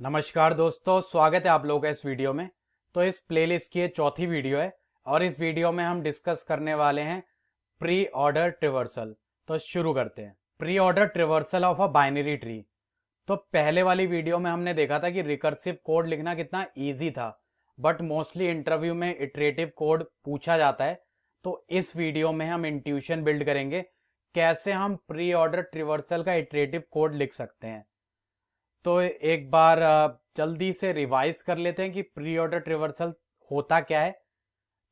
नमस्कार दोस्तों, स्वागत है आप लोगों का इस वीडियो में। तो इस प्लेलिस्ट की ये चौथी वीडियो है और इस वीडियो में हम डिस्कस करने वाले हैं प्री ऑर्डर ट्रिवर्सल। तो शुरू करते हैं। Pre order traversal of a binary tree. तो पहले वाली वीडियो में हमने देखा था कि रिकर्सिव कोड लिखना कितना इजी था, बट मोस्टली इंटरव्यू में इटरेटिव कोड पूछा जाता है। तो इस वीडियो में हम इंट्यूशन बिल्ड करेंगे कैसे हम प्री ऑर्डर ट्रिवर्सल का इटरेटिव कोड लिख सकते हैं। तो एक बार जल्दी से रिवाइज कर लेते हैं कि प्री ऑर्डर ट्रिवर्सल होता क्या है।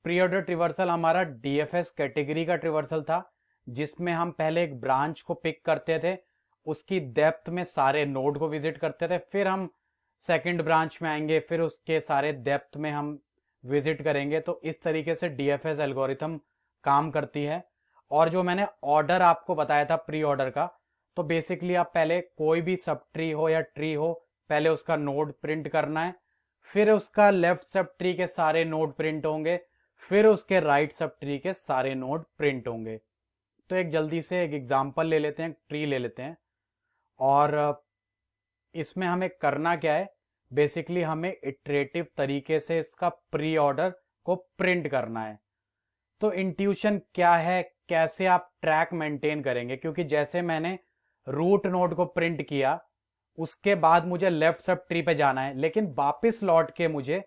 प्री ऑर्डर ट्रिवर्सल हमारा डीएफएस कैटेगरी का ट्रिवर्सल था, जिसमें हम पहले एक ब्रांच को पिक करते थे, उसकी डेप्थ में सारे नोड को विजिट करते थे, फिर हम सेकंड ब्रांच में आएंगे, फिर उसके सारे डेप्थ में हम विजिट करेंगे। तो इस तरीके से डीएफएस एल्गोरिथम काम करती है। और जो मैंने ऑर्डर आपको बताया था प्री ऑर्डर का, तो बेसिकली आप पहले कोई भी सब ट्री हो या ट्री हो, पहले उसका नोड प्रिंट करना है, फिर उसका लेफ्ट सब ट्री के सारे नोड प्रिंट होंगे, फिर उसके राइट सब ट्री के सारे नोड प्रिंट होंगे। तो एक जल्दी से एक एग्जांपल ले लेते हैं, ट्री ले लेते हैं। और इसमें हमें करना क्या है, बेसिकली हमें इटरेटिव तरीके से इसका प्री ऑर्डर को प्रिंट करना है। तो इंट्यूशन क्या है, कैसे आप ट्रैक मेंटेन करेंगे, क्योंकि जैसे मैंने रूट नोड को प्रिंट किया, उसके बाद मुझे लेफ्ट सब ट्री पे जाना है, लेकिन वापस लौट के मुझे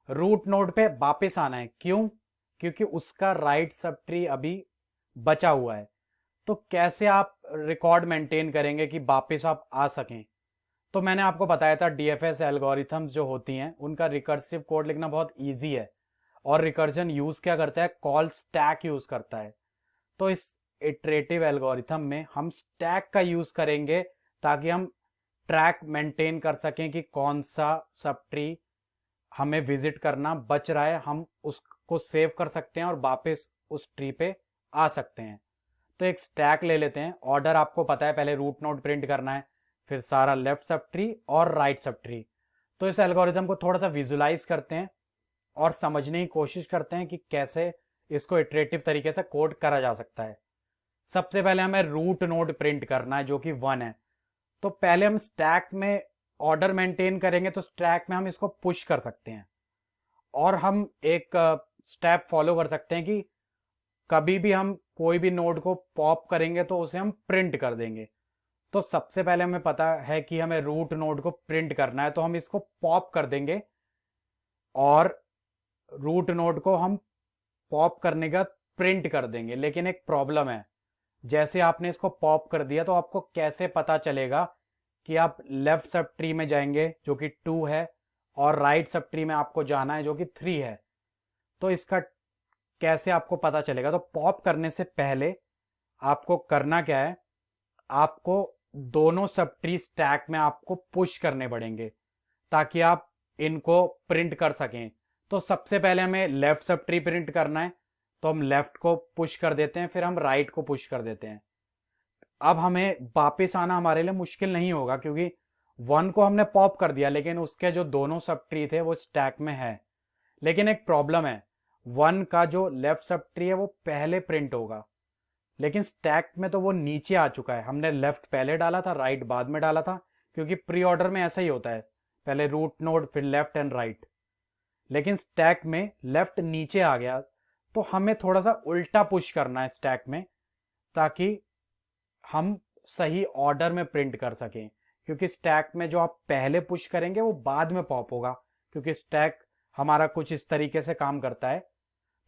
रूट नोड पे वापस आना है। क्यों? क्योंकि उसका राइट सब ट्री अभी बचा हुआ है। तो कैसे आप रिकॉर्ड मेंटेन करेंगे कि वापस आप आ सकें? तो मैंने आपको बताया था डीएफएस एल्गोरिथम्स जो होती हैं उनका रिकर्सिव कोड लिखना बहुत ईजी है। और रिकर्जन यूज क्या करता है? कॉल स्टैक यूज करता है। तो इस इटरेटिव एल्गोरिथम में हम स्टैक का यूज करेंगे ताकि हम ट्रैक मेंटेन कर सकें कि कौन सा सब ट्री हमें विजिट करना बच रहा है, हम उसको सेव कर सकते हैं और वापस उस ट्री पे आ सकते हैं। तो एक स्टैक ले लेते हैं। ऑर्डर आपको पता है, पहले रूट नोड प्रिंट करना है, फिर सारा लेफ्ट सब ट्री और राइट सब ट्री। तो इस एल्गोरिथम को थोड़ा सा विजुलाइज करते हैं और समझने की कोशिश करते हैं कि कैसे इसको इटरेटिव तरीके से कोड करा जा सकता है। सबसे पहले हमें रूट नोड प्रिंट करना है जो कि 1 है। तो पहले हम स्टैक में ऑर्डर मेंटेन करेंगे, तो स्टैक में हम इसको पुश कर सकते हैं और हम एक स्टेप फॉलो कर सकते हैं कि कभी भी हम कोई भी नोड को पॉप करेंगे तो उसे हम प्रिंट कर देंगे। तो सबसे पहले हमें पता है कि हमें रूट नोड को प्रिंट करना है, तो हम इसको पॉप कर देंगे और रूट नोड को हम पॉप करने का प्रिंट कर देंगे। लेकिन एक प्रॉब्लम है, जैसे आपने इसको पॉप कर दिया तो आपको कैसे पता चलेगा कि आप लेफ्ट सब ट्री में जाएंगे जो कि 2 है और राइट सब ट्री में आपको जाना है जो कि 3 है। तो इसका कैसे आपको पता चलेगा? तो पॉप करने से पहले आपको करना क्या है, आपको दोनों सब ट्री स्टैक में आपको पुश करने पड़ेंगे ताकि आप इनको प्रिंट कर सकें। तो सबसे पहले हमें लेफ्ट सब ट्री प्रिंट करना है, तो हम लेफ्ट को पुश कर देते हैं, फिर हम राइट को पुश कर देते हैं। अब हमें वापस आना हमारे लिए मुश्किल नहीं होगा क्योंकि 1 को हमने पॉप कर दिया, लेकिन उसके जो दोनों सब ट्री थे वो स्टैक में है। लेकिन एक प्रॉब्लम है, 1 का जो लेफ्ट सब ट्री है वो पहले प्रिंट होगा, लेकिन स्टैक में तो वो नीचे आ चुका है। हमने लेफ्ट पहले डाला था, राइट बाद में डाला था, क्योंकि प्री ऑर्डर में ऐसा ही होता है, पहले रूट नोड फिर लेफ्ट एंड राइट। लेकिन स्टैक में लेफ्ट नीचे आ गया, तो हमें थोड़ा सा उल्टा पुश करना है स्टैक में ताकि हम सही ऑर्डर में प्रिंट कर सकें। क्योंकि स्टैक में जो आप पहले पुश करेंगे वो बाद में पॉप होगा, क्योंकि स्टैक हमारा कुछ इस तरीके से काम करता है।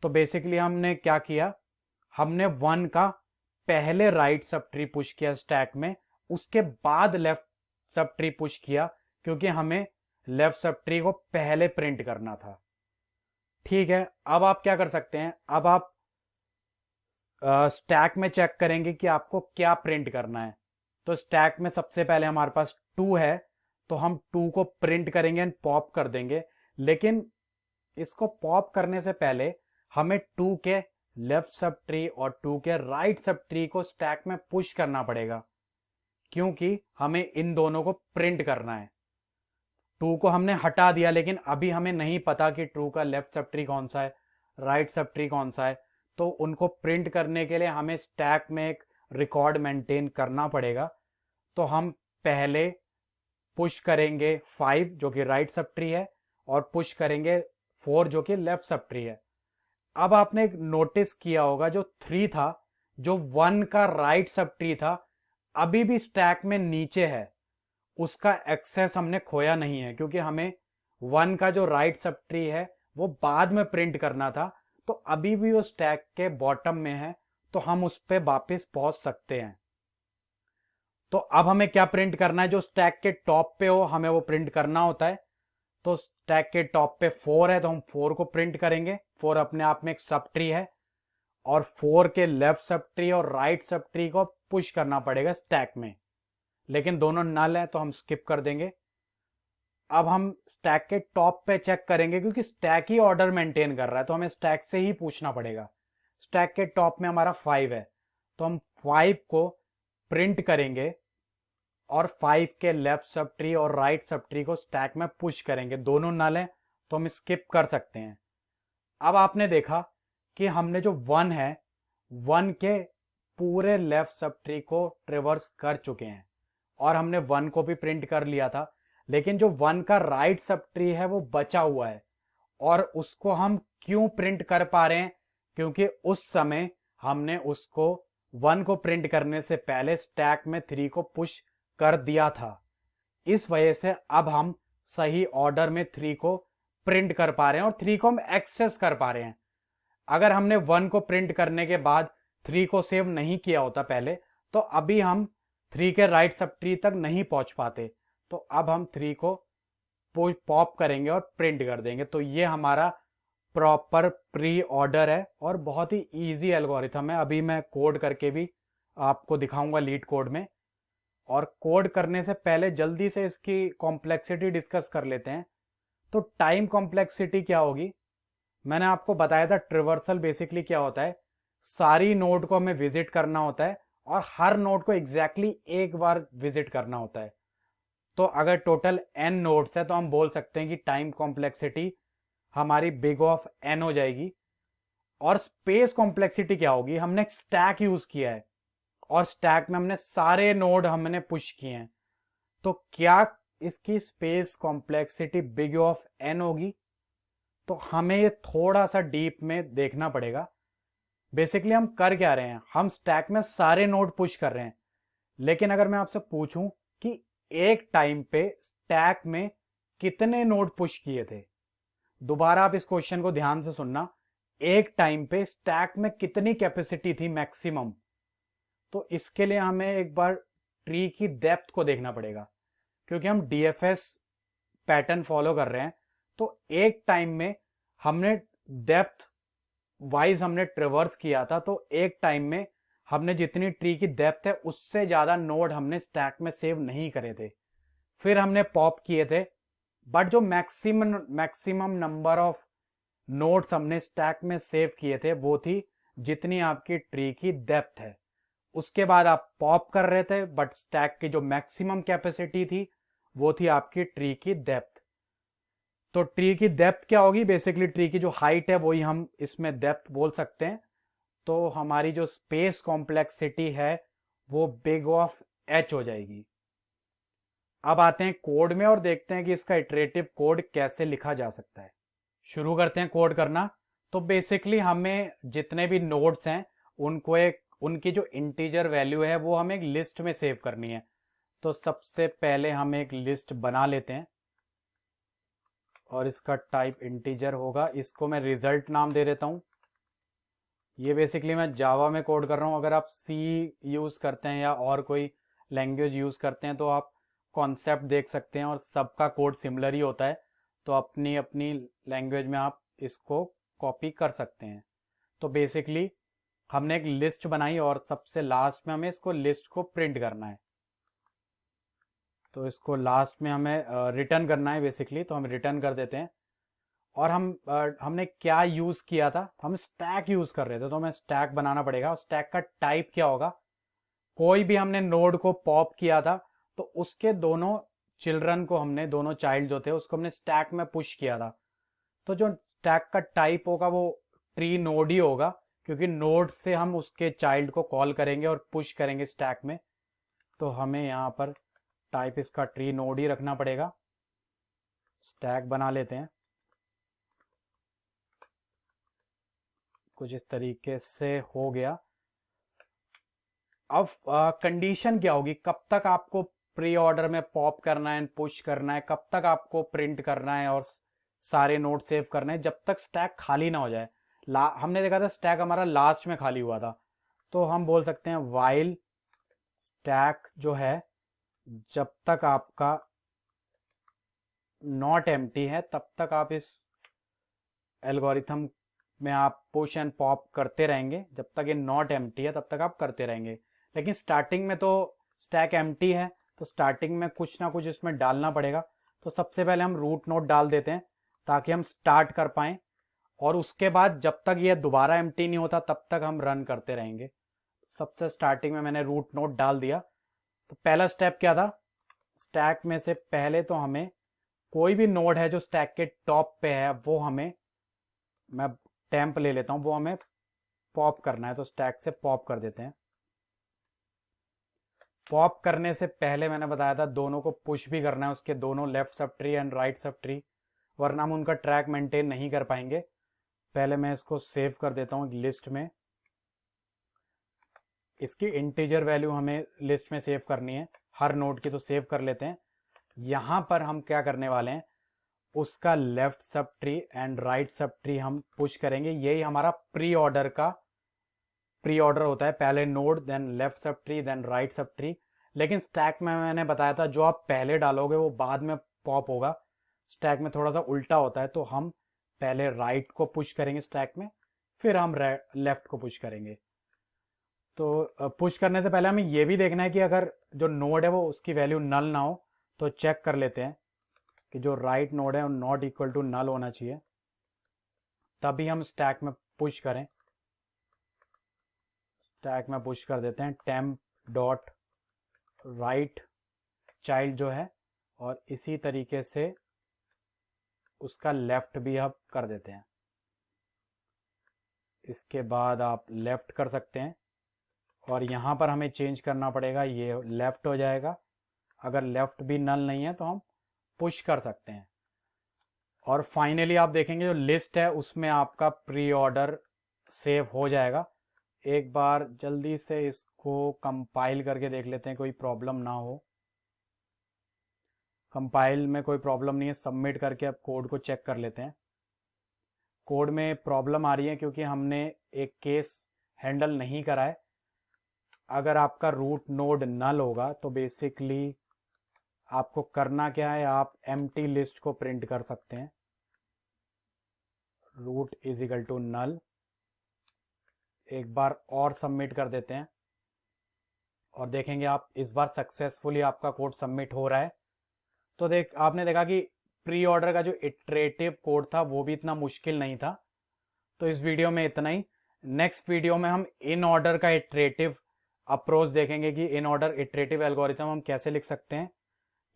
तो बेसिकली हमने क्या किया, हमने 1 का पहले राइट सब ट्री पुश किया स्टैक में, उसके बाद लेफ्ट सब ट्री पुश किया, क्योंकि हमें लेफ्ट सब ट्री को पहले प्रिंट करना था। ठीक है, अब आप क्या कर सकते हैं, अब आप स्टैक में चेक करेंगे कि आपको क्या प्रिंट करना है। तो स्टैक में सबसे पहले हमारे पास 2 है, तो हम 2 को प्रिंट करेंगे एंड पॉप कर देंगे। लेकिन इसको पॉप करने से पहले हमें 2 के लेफ्ट सब ट्री और 2 के राइट सब ट्री को स्टैक में पुश करना पड़ेगा, क्योंकि हमें इन दोनों को प्रिंट करना है। 2 को हमने हटा दिया, लेकिन अभी हमें नहीं पता कि 2 का लेफ्ट सब ट्री कौन सा है, राइट सब ट्री कौन सा है। तो उनको प्रिंट करने के लिए हमें स्टैक में एक रिकॉर्ड मेंटेन करना पड़ेगा। तो हम पहले पुश करेंगे 5 जो कि राइट सब ट्री है, और पुश करेंगे 4 जो कि लेफ्ट सब ट्री है। अब आपने नोटिस किया होगा जो 3 था, जो 1 का राइट सब ट्री था, अभी भी स्टैक में नीचे है, उसका एक्सेस हमने खोया नहीं है, क्योंकि हमें 1 का जो राइट सब ट्री है वो बाद में प्रिंट करना था, तो अभी भी वो स्टैक के बॉटम में है, तो हम उस पर वापस पहुंच सकते हैं। तो अब हमें क्या प्रिंट करना है, जो स्टैक के टॉप पे हो हमें वो प्रिंट करना होता है। तो स्टैक के टॉप पे 4 है, तो हम 4 को प्रिंट करेंगे। 4 अपने आप में एक सब ट्री है, और 4 के लेफ्ट सब ट्री और राइट सब ट्री को पुश करना पड़ेगा स्टैक में, लेकिन दोनों नल है तो हम स्किप कर देंगे। अब हम स्टैक के टॉप पे चेक करेंगे, क्योंकि स्टैक ही ऑर्डर मेंटेन कर रहा है, तो हमें स्टैक से ही पूछना पड़ेगा। स्टैक के टॉप में हमारा 5 है, तो हम 5 को प्रिंट करेंगे और 5 के लेफ्ट सब ट्री और राइट सब ट्री को स्टैक में पुश करेंगे। दोनों नल है तो हम स्किप कर सकते हैं। अब आपने देखा कि हमने जो 1 है, 1 के पूरे लेफ्ट सब ट्री को ट्रेवर्स कर चुके हैं, और हमने 1 को भी प्रिंट कर लिया था, लेकिन जो 1 का राइट सब ट्री है वो बचा हुआ है। और उसको हम क्यों प्रिंट कर पा रहे हैं, क्योंकि उस समय हमने उसको 1 को प्रिंट करने से पहले स्टैक में 3 को पुश कर दिया था। इस वजह से अब हम सही ऑर्डर में 3 को प्रिंट कर पा रहे हैं और 3 को हम एक्सेस कर पा रहे हैं। अगर हमने 1 को प्रिंट करने के बाद 3 को सेव नहीं किया होता पहले, तो अभी हम 3 के राइट सब ट्री तक नहीं पहुंच पाते। तो अब हम 3 को पॉप करेंगे और प्रिंट कर देंगे। तो ये हमारा प्रॉपर प्री ऑर्डर है और बहुत ही इजी एल्गोरिथम है। अभी मैं कोड करके भी आपको दिखाऊंगा लीड कोड में। और कोड करने से पहले जल्दी से इसकी कॉम्प्लेक्सिटी डिस्कस कर लेते हैं। तो टाइम कॉम्प्लेक्सिटी क्या होगी, मैंने आपको बताया था ट्रिवर्सल बेसिकली क्या होता है। सारी नोड को हमें विजिट करना होता है और हर नोड को एग्जैक्टली एक बार विजिट करना होता है। तो अगर टोटल n नोड्स है तो हम बोल सकते हैं कि टाइम कॉम्प्लेक्सिटी हमारी बिग ऑफ n हो जाएगी। और स्पेस कॉम्प्लेक्सिटी क्या होगी, हमने स्टैक यूज किया है और स्टैक में हमने सारे नोड हमने पुश किए हैं, तो क्या इसकी space complexity big of n होगी। तो हमें ये थोड़ा सा डीप में देखना पड़ेगा। बेसिकली हम कर क्या रहे हैं, हम स्टैक में सारे नोड पुश कर रहे हैं, लेकिन अगर मैं आपसे पूछूं कि एक टाइम पे स्टैक में कितने नोड पुश किए थे, दोबारा आप इस क्वेश्चन को ध्यान से सुनना, एक टाइम पे स्टैक में कितनी कैपेसिटी थी मैक्सिमम। तो इसके लिए हमें एक बार ट्री की डेप्थ को देखना पड़ेगा, क्योंकि हम डीएफएस पैटर्न फॉलो कर रहे हैं। तो एक टाइम में हमने डेप्थ वाइज हमने ट्रेवर्स किया था, तो एक टाइम में हमने जितनी ट्री की डेप्थ है उससे ज्यादा नोड हमने स्टैक में सेव नहीं करे थे, फिर हमने पॉप किए थे। बट जो मैक्सिमम नंबर ऑफ नोड्स हमने स्टैक में सेव किए थे वो थी जितनी आपकी ट्री की डेप्थ है। उसके बाद आप पॉप कर रहे थे, बट स्टैक की जो मैक्सिमम कैपेसिटी थी वो थी आपकी ट्री की डेप्थ। तो ट्री की डेप्थ क्या होगी, बेसिकली ट्री की जो हाइट है वही हम इसमें डेप्थ बोल सकते हैं। तो हमारी जो स्पेस कॉम्प्लेक्सिटी है वो बिग ऑफ h हो जाएगी। अब आते हैं कोड में और देखते हैं कि इसका इटरेटिव कोड कैसे लिखा जा सकता है। शुरू करते हैं कोड करना। तो बेसिकली हमें जितने भी नोड्स हैं उनको उनकी जो इंटीजर वैल्यू है वो हमें एक लिस्ट में सेव करनी है। तो सबसे पहले हम एक लिस्ट बना लेते हैं और इसका टाइप इंटीजर होगा। इसको मैं रिजल्ट नाम दे देता हूं। ये बेसिकली मैं जावा में कोड कर रहा हूं। अगर आप सी यूज करते हैं या और कोई लैंग्वेज यूज करते हैं तो आप कॉन्सेप्ट देख सकते हैं और सबका कोड सिमिलर ही होता है, तो अपनी अपनी लैंग्वेज में आप इसको कॉपी कर सकते हैं। तो बेसिकली हमने एक लिस्ट बनाई और सबसे लास्ट में हमें इसको लिस्ट को प्रिंट करना है। तो इसको लास्ट में हमें रिटर्न करना है बेसिकली, तो हम रिटर्न कर देते हैं। और हमने क्या यूज किया था, हम स्टैक यूज कर रहे थे, तो हमें स्टैक बनाना पड़ेगा। स्टैक का टाइप क्या होगा, कोई भी हमने नोड को पॉप किया था तो उसके दोनों चिल्ड्रन को हमने, दोनों चाइल्ड जो थे उसको हमने स्टैक में पुश किया था। तो जो स्टैक का टाइप होगा वो ट्री नोड ही होगा, क्योंकि नोड से हम उसके चाइल्ड को कॉल करेंगे और पुश करेंगे स्टैक में। तो हमें यहाँ पर टाइप इसका ट्री नोड ही रखना पड़ेगा। स्टैक बना लेते हैं कुछ इस तरीके से, हो गया। अब कंडीशन क्या होगी, कब तक आपको प्री ऑर्डर में पॉप करना है, पुश करना है, कब तक आपको प्रिंट करना है और सारे नोट सेव करने हैं, जब तक स्टैक खाली ना हो जाए। हमने देखा था स्टैक हमारा लास्ट में खाली हुआ था, तो हम बोल सकते हैं वाइल स्टैक जो है जब तक आपका नॉट एम्प्टी है तब तक आप इस एल्गोरिथम में आप पुश एंड पॉप करते रहेंगे। जब तक ये नॉट एम्प्टी है तब तक आप करते रहेंगे। लेकिन स्टार्टिंग में तो स्टैक एम्प्टी है, तो स्टार्टिंग में कुछ ना कुछ इसमें डालना पड़ेगा। तो सबसे पहले हम रूट नोड डाल देते हैं ताकि हम स्टार्ट कर पाएं, और उसके बाद जब तक ये दोबारा एम्प्टी नहीं होता तब तक हम रन करते रहेंगे। सबसे स्टार्टिंग में मैंने रूट नोड डाल दिया। तो पहला स्टेप क्या था, स्टैक में से पहले तो हमें कोई भी नोड है जो स्टैक के टॉप पे है वो हमें, मैं टेम्प ले लेता हूं, वो हमें पॉप करना है। तो स्टैक से पॉप कर देते हैं। पॉप करने से पहले मैंने बताया था दोनों को पुश भी करना है, उसके दोनों left subtree and right sub tree, वरना हम उनका ट्रैक मेंटेन नहीं कर पाएंगे। पहले मैं इसको सेव कर देता हूं लिस्ट में। इसकी इंटीजर वैल्यू हमें लिस्ट में सेव करनी है हर नोड की, तो सेव कर लेते हैं। यहां पर हम क्या करने वाले हैं, उसका left subtree and right subtree हम पुश करेंगे। यही हमारा प्री ऑर्डर का प्री ऑर्डर होता है, पहले node then left subtree then right subtree. लेकिन स्टैक में मैंने बताया था जो आप पहले डालोगे वो बाद में पॉप होगा। स्टैक में थोड़ा सा उल्टा होता है, तो हम पहले राइट को पुश करेंगे स्टैक में, फिर हम लेफ्ट को पुश करेंगे। तो पुश करने से पहले हमें यह भी देखना है कि अगर जो नोड है वो उसकी वैल्यू नल ना हो, तो चेक कर लेते हैं कि जो राइट नोड है वो नॉट इक्वल टू नल होना चाहिए, तभी हम स्टैक में पुश करें। स्टैक में पुश कर देते हैं टेम्प डॉट राइट चाइल्ड जो है, और इसी तरीके से उसका लेफ्ट भी अब कर देते हैं। इसके बाद आप लेफ्ट कर सकते हैं, और यहां पर हमें चेंज करना पड़ेगा, ये लेफ्ट हो जाएगा। अगर लेफ्ट भी नल नहीं है तो हम पुश कर सकते हैं। और फाइनली आप देखेंगे जो लिस्ट है उसमें आपका प्री ऑर्डर सेव हो जाएगा। एक बार जल्दी से इसको कंपाइल करके देख लेते हैं, कोई प्रॉब्लम ना हो। कंपाइल में कोई प्रॉब्लम नहीं है, सबमिट करके अब कोड को चेक कर लेते हैं। कोड में प्रॉब्लम आ रही है क्योंकि हमने एक केस हैंडल नहीं करा है। अगर आपका रूट नोड नल होगा तो बेसिकली आपको करना क्या है, आप एम्प्टी लिस्ट को प्रिंट कर सकते हैं, root is equal to null. एक बार और सबमिट कर देते हैं और देखेंगे आप इस बार सक्सेसफुली आपका कोड सबमिट हो रहा है। तो आपने देखा कि प्री ऑर्डर का जो इटरेटिव कोड था वो भी इतना मुश्किल नहीं था। तो इस वीडियो में इतना ही। नेक्स्ट वीडियो में हम इन ऑर्डर का इटरेटिव अप्रोच देखेंगे कि इन ऑर्डर इटरेटिव एल्गोरिथम हम कैसे लिख सकते हैं।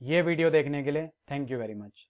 ये वीडियो देखने के लिए थैंक यू वेरी मच।